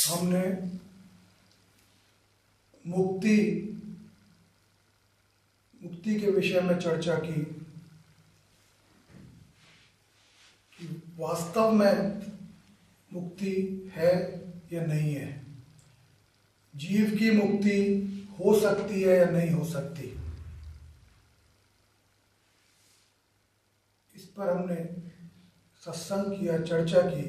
हमने मुक्ति के विषय में चर्चा की कि वास्तव में मुक्ति है या नहीं है, जीव की मुक्ति हो सकती है या नहीं हो सकती। इस पर हमने सत्संग किया, चर्चा की।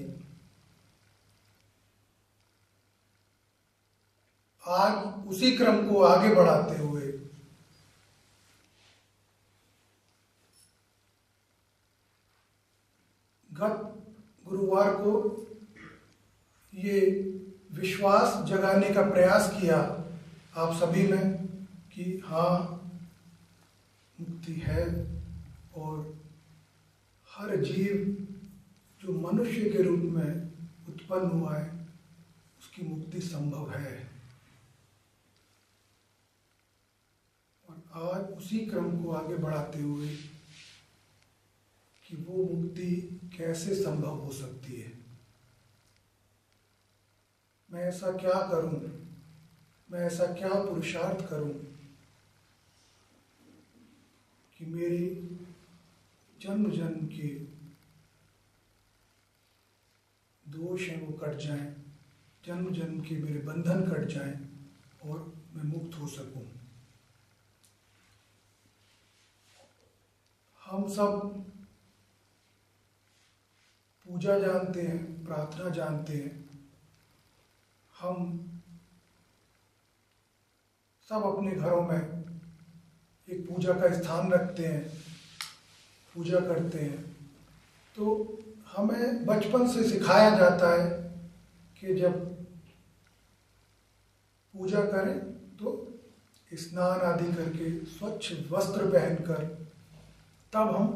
आज उसी क्रम को आगे बढ़ाते हुए गत गुरुवार को ये विश्वास जगाने का प्रयास किया आप सभी में कि हाँ, मुक्ति है और हर जीव जो मनुष्य के रूप में उत्पन्न हुआ है उसकी मुक्ति संभव है। और आज उसी क्रम को आगे बढ़ाते हुए कि वो मुक्ति कैसे संभव हो सकती है, मैं ऐसा क्या करूं, मैं ऐसा क्या पुरुषार्थ करूं कि मेरी जन्म जन्म के दोष हैं वो कट जाएं, जन्म जन्म के मेरे बंधन कट जाएं और मैं मुक्त हो सकूं। हम सब पूजा जानते हैं, प्रार्थना जानते हैं, हम सब अपने घरों में एक पूजा का स्थान रखते हैं, पूजा करते हैं। तो हमें बचपन से सिखाया जाता है कि जब पूजा करें तो स्नान आदि करके स्वच्छ वस्त्र पहनकर तब हम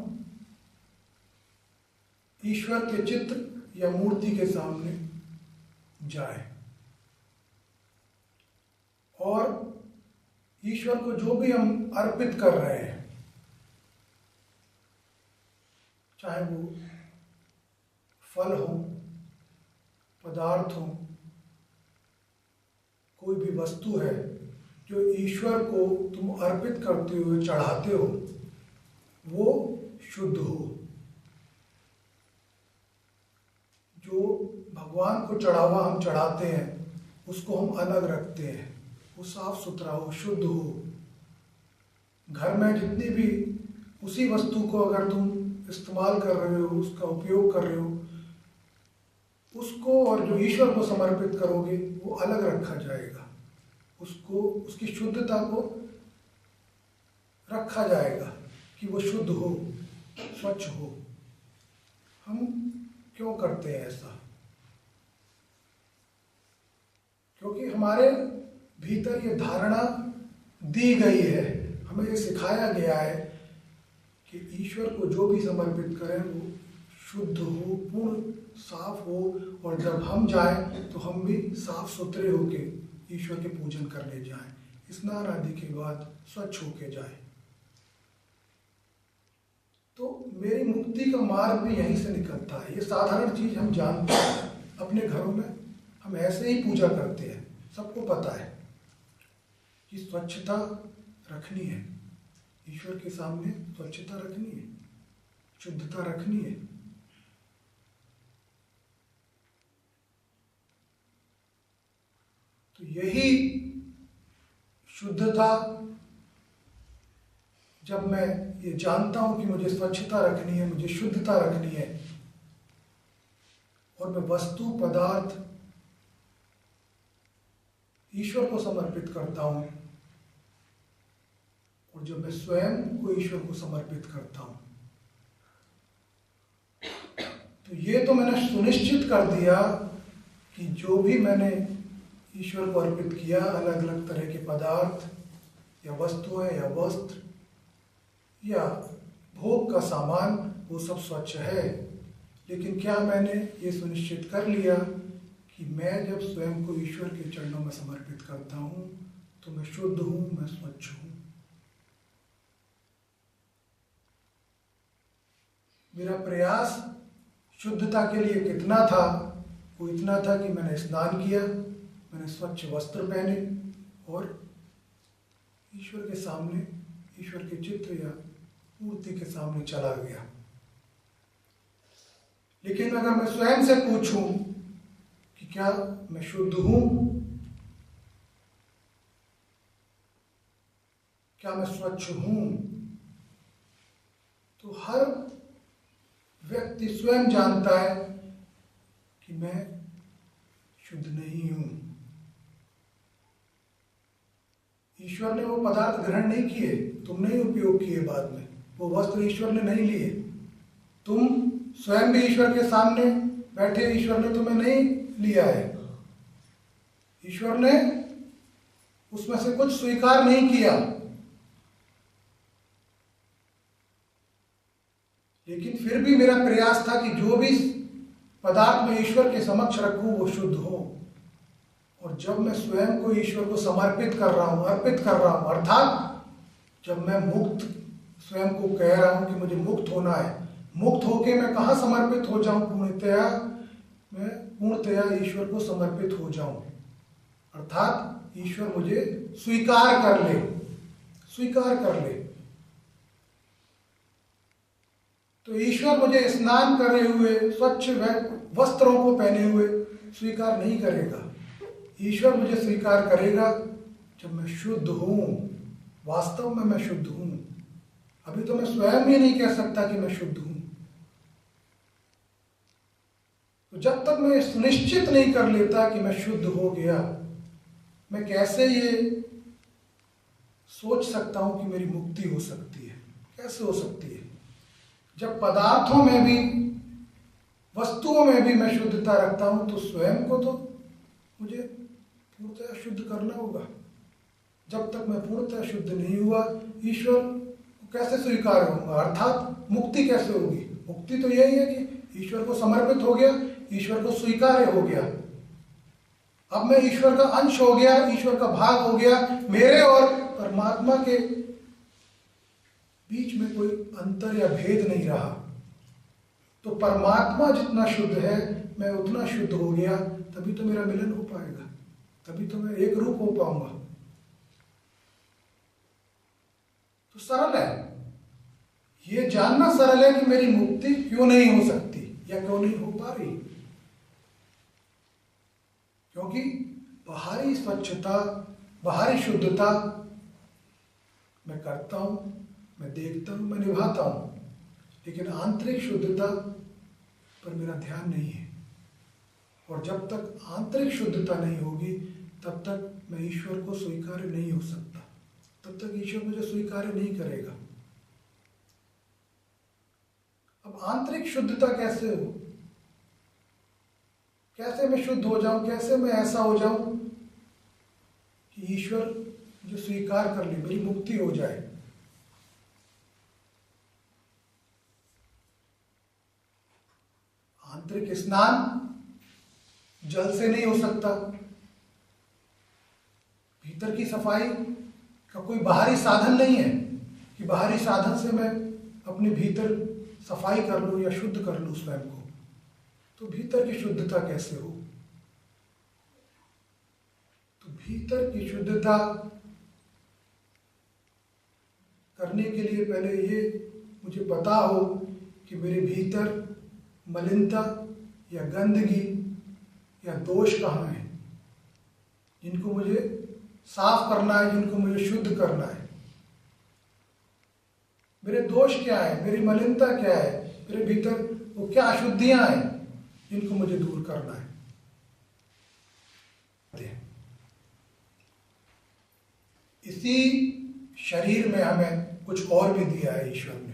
ईश्वर के चित्र या मूर्ति के सामने जाएं और ईश्वर को जो भी हम अर्पित कर रहे हैं, चाहे वो फल हो, पदार्थ हो, कोई भी वस्तु है जो ईश्वर को तुम अर्पित करते हुए चढ़ाते हो, वो शुद्ध हो। जो भगवान को चढ़ावा हम चढ़ाते हैं उसको हम अलग रखते हैं, वो साफ सुथरा हो, शुद्ध हो। घर में जितनी भी उसी वस्तु को अगर तुम इस्तेमाल कर रहे हो, उसका उपयोग कर रहे हो, उसको और जो ईश्वर को समर्पित करोगे वो अलग रखा जाएगा, उसको उसकी शुद्धता को रखा जाएगा कि वो शुद्ध हो, स्वच्छ हो। हम क्यों करते हैं ऐसा? क्योंकि हमारे भीतर ये धारणा दी गई है, हमें ये सिखाया गया है कि ईश्वर को जो भी समर्पित करें वो शुद्ध हो, पूर्ण साफ हो, और जब हम जाएं तो हम भी साफ सुथरे होके ईश्वर के पूजन करने जाएं, स्नान आदि के बाद स्वच्छ होके जाएं। तो मेरी मुक्ति का मार्ग भी यहीं से निकलता है। ये साधारण चीज हम जानते हैं, अपने घरों में हम ऐसे ही पूजा करते हैं, सबको पता है कि स्वच्छता रखनी है, ईश्वर के सामने स्वच्छता रखनी है, शुद्धता रखनी है। तो यही शुद्धता, जब मैं ये जानता हूं कि मुझे स्वच्छता रखनी है, मुझे शुद्धता रखनी है, और मैं वस्तु पदार्थ ईश्वर को समर्पित करता हूं, और जब मैं स्वयं को ईश्वर को समर्पित करता हूं, तो ये तो मैंने सुनिश्चित कर दिया कि जो भी मैंने ईश्वर को अर्पित किया, अलग अलग तरह के पदार्थ या वस्तुएं या वस्त्र या भोग का सामान, वो सब स्वच्छ है। लेकिन क्या मैंने ये सुनिश्चित कर लिया कि मैं जब स्वयं को ईश्वर के चरणों में समर्पित करता हूँ तो मैं शुद्ध हूँ, मैं स्वच्छ हूँ। मेरा प्रयास शुद्धता के लिए कितना था वो इतना था कि मैंने स्नान किया, मैंने स्वच्छ वस्त्र पहने और ईश्वर के सामने, ईश्वर के चित्र या मूर्ति के सामने चला गया। लेकिन अगर मैं स्वयं से पूछूं कि क्या मैं शुद्ध हूं, क्या मैं स्वच्छ हूं, तो हर व्यक्ति स्वयं जानता है कि मैं शुद्ध नहीं हूं। ईश्वर ने वो पदार्थ ग्रहण नहीं किए, तुमने ही उपयोग किए बाद में। वो वस्त्र ईश्वर ने नहीं लिए, तुम स्वयं भी ईश्वर के सामने बैठे, ईश्वर ने तुम्हें नहीं लिया है। ईश्वर ने उसमें से कुछ स्वीकार नहीं किया, लेकिन फिर भी मेरा प्रयास था कि जो भी पदार्थ मैं ईश्वर के समक्ष रखूं वो शुद्ध हो। और जब मैं स्वयं को ईश्वर को समर्पित कर रहा हूं, अर्पित कर रहा हूं, अर्थात जब मैं मुक्त स्वयं को कह रहा हूं कि मुझे मुक्त होना है, मुक्त होके मैं कहाँ समर्पित हो जाऊं? पूर्णतया मैं पूर्णतया ईश्वर को समर्पित हो जाऊं, अर्थात ईश्वर मुझे स्वीकार कर ले, स्वीकार कर ले। तो ईश्वर मुझे स्नान करे हुए, स्वच्छ वस्त्रों को पहने हुए स्वीकार नहीं करेगा। ईश्वर मुझे स्वीकार करेगा जब मैं शुद्ध हूं, वास्तव में मैं शुद्ध हूं। अभी तो मैं स्वयं ही नहीं कह सकता कि मैं शुद्ध हूं। तो जब तक मैं सुनिश्चित नहीं कर लेता कि मैं शुद्ध हो गया, मैं कैसे ये सोच सकता हूं कि मेरी मुक्ति हो सकती है? कैसे हो सकती है? जब पदार्थों में भी, वस्तुओं में भी मैं शुद्धता रखता हूं, तो स्वयं को तो मुझे पूर्णतः शुद्ध करना होगा। जब तक मैं पूर्णतः शुद्ध नहीं हुआ, ईश्वर को कैसे स्वीकार होगा? अर्थात मुक्ति कैसे होगी? मुक्ति तो यही है कि ईश्वर को समर्पित हो गया, ईश्वर को स्वीकार्य हो गया। अब मैं ईश्वर का अंश हो गया, ईश्वर का भाग हो गया। मेरे और परमात्मा के बीच में कोई अंतर या भेद नहीं रहा। तो परमात्मा जितना शुद्ध है, मैं उतना शुद्ध हो गया, तभी तो मेरा मिलन हो पाएगा, तभी तो मैं एक रूप हो पाऊंगा। तो सरल है, ये जानना सरल है कि मेरी मुक्ति क्यों नहीं हो सकती या क्यों नहीं हो पा रही। क्योंकि बाहरी स्वच्छता, बाहरी शुद्धता मैं करता हूं, मैं देखता हूं, मैं निभाता हूं, लेकिन आंतरिक शुद्धता पर मेरा ध्यान नहीं है। और जब तक आंतरिक शुद्धता नहीं होगी, तब तक मैं ईश्वर को स्वीकार्य नहीं हो सकता, तब तक ईश्वर मुझे स्वीकार्य नहीं करेगा। अब आंतरिक शुद्धता कैसे हो? कैसे मैं शुद्ध हो जाऊं? कैसे मैं ऐसा हो जाऊं कि ईश्वर जो स्वीकार कर ले, मेरी मुक्ति हो जाए? आंतरिक स्नान जल से नहीं हो सकता। भीतर की सफाई का कोई बाहरी साधन नहीं है कि बाहरी साधन से मैं अपने भीतर सफाई कर लूं या शुद्ध कर लूं स्वयं को। तो भीतर की शुद्धता कैसे हो? तो भीतर की शुद्धता करने के लिए पहले ये मुझे पता हो कि मेरे भीतर मलिनता या गंदगी या दोष कहाँ है, जिनको मुझे साफ करना है, जिनको मुझे शुद्ध करना है। मेरे दोष क्या है, मेरी मलिनता क्या है, मेरे भीतर वो क्या अशुद्धियां हैं जिनको मुझे दूर करना है। इसी शरीर में हमें कुछ और भी दिया है ईश्वर ने।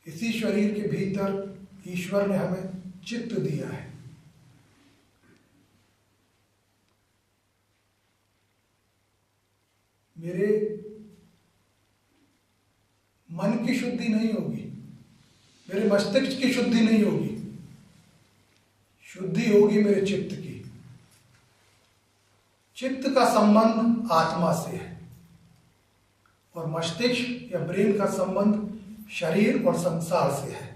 इसी शरीर के भीतर ईश्वर ने हमें चित्त दिया है। मेरे मन की शुद्धि नहीं होगी, मेरे मस्तिष्क की शुद्धि नहीं होगी, शुद्धि होगी मेरे चित्त की। चित्त का संबंध आत्मा से है और मस्तिष्क या ब्रेन का संबंध शरीर और संसार से है।